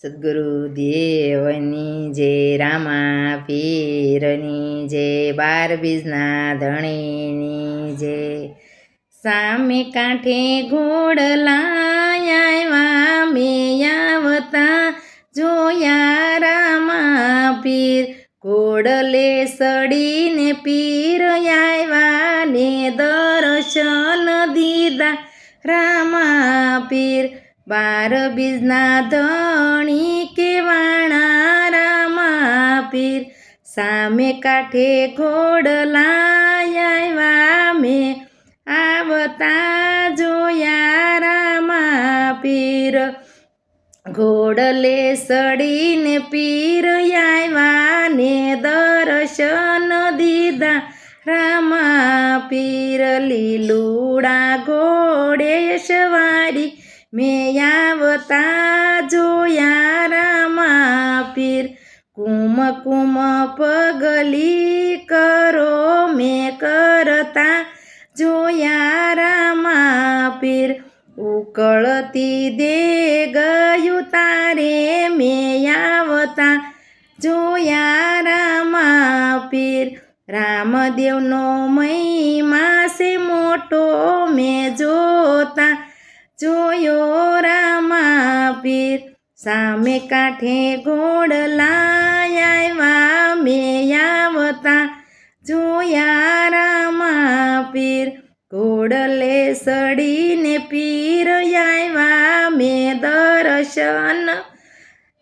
સદગુરુદેવની જય, રામા પીરની જય, 12 બીજના ધણીની જય. સામે કાંઠે ઘોડલા આવ્યા, મેં આવતા જોયા રામા પીર. ઘોડલે સડીને પીર આવ્યા ને દર્શન દીધા રામા પીર. 12 બીજના ધણી કેવાણા રામા પીર. સામે કાંઠે ઘોડલા આવ્યા, મેં આવતા જોયા રામા પીર. ઘોડલે સડીને પીર આવ્યા ને દર્શન દીધા રામા પીર. લીલુડા ઘોડે સવારી મેં આવતા જોયા રામા પીર. કુમ કુમ પગલી કરો મેં કરતા જોયા રામા પીર. ઉકળતી દેગયું તારે મેં આવતા જોયા રામા પીર. રામદેવનો મહિમા છે મોટો મેં જોતા જોયો રામા પીર. સામે કાંઠે ઘોડલા આવ્યા, મેં આવતા જોયા રામા પીર. ઘોડલે સડીને પીર આવ્યા, મેં દર્શન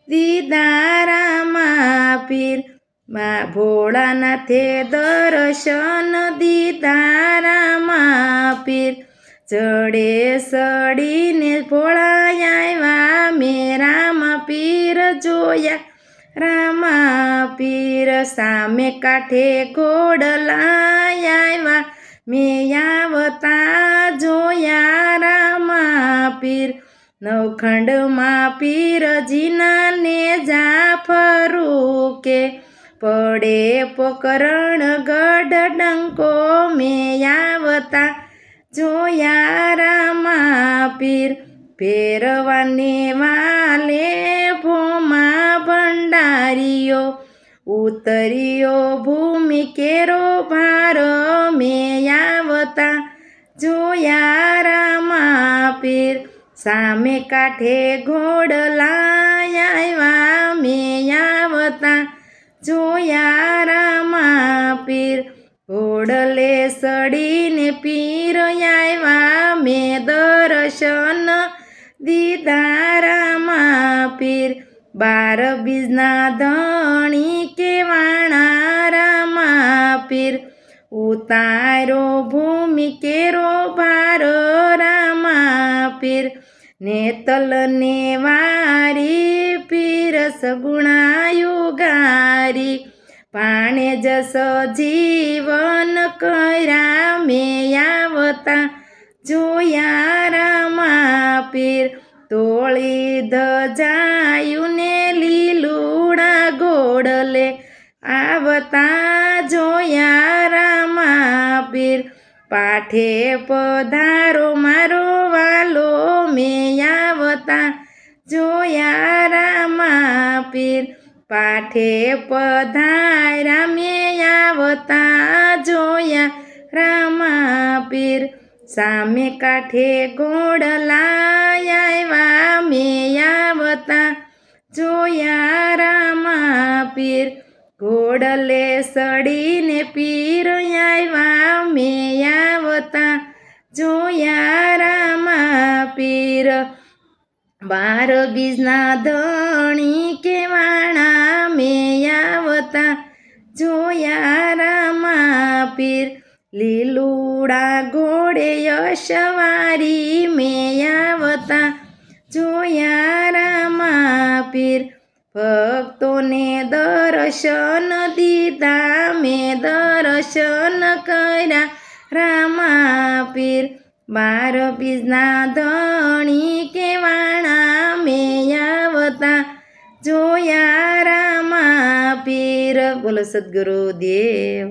દીધા રામા પીર. ભોળાનાથે દર્શન દીધા રામા પીર. ચડે સડીને ભોળા આવ્યા, મેં રામા પીર જોયા રામા પીર. સામે કાંઠે ઘોડલા આવ્યા, મેં આવતા જોયા રામા પીર. નવખંડમાં પીરજીના ને જાફરું કે પડે પોકરણ ગઢ ડંકો મેં આવતા જોયા રામા પીર. ભેરવાને વાલે ભોમા ભંડારીઓ ઉતર્યો ભૂમિ કેરો ભાર મેં આવતા જોયા રામા પીર. સામે કાંઠે ઘોડલા આવ્યા, મેં આવતા જોયા રામા પીર. ઘોડલે સડીને પીર આવ્યા, મેં દર્શન દીધા રામા પીર. 12 બીજના ધણી કેવાણા રામા પીર. ઉતારો ભૂમિ કેરો ભાર રામા પીર. નેતલ ને વારી પીર સગુણાયુગારી. પાણે જસ જીવન કર્યા, મેં આવતા જોયા રામા પીર. તોળી ધજાયું ને લીલુડા ઘોડલે આવતા જોયા રામા પીર. પાઠે પધારો મારો વાલો મેં આવતા જોયા રામા પીર. પાઠે પધાર્યા મેં આવતા જોયા રામા પીર. સામે કાંઠે ઘોડલા આવ્યા, મેં આવતા જોયા રામા પીર. ઘોડલે સડીને પીર આવ્યા, મેં આવતા જોયા રામા પીર. 12 બીજના ધણી કેવાણા, મેં આવતા જોયા રામા પીર. લીલુડા ઘોડે સવારી મેં આવતા જોયા રામા પીર. ભક્તોને દર્શન દીધા, મેં દર્શન કર્યા રામા પીર. 12 બીજના ધણી કેવાણા, મેં આવતા જોયા રામા પીર. બોલો સદગુરુદેવ.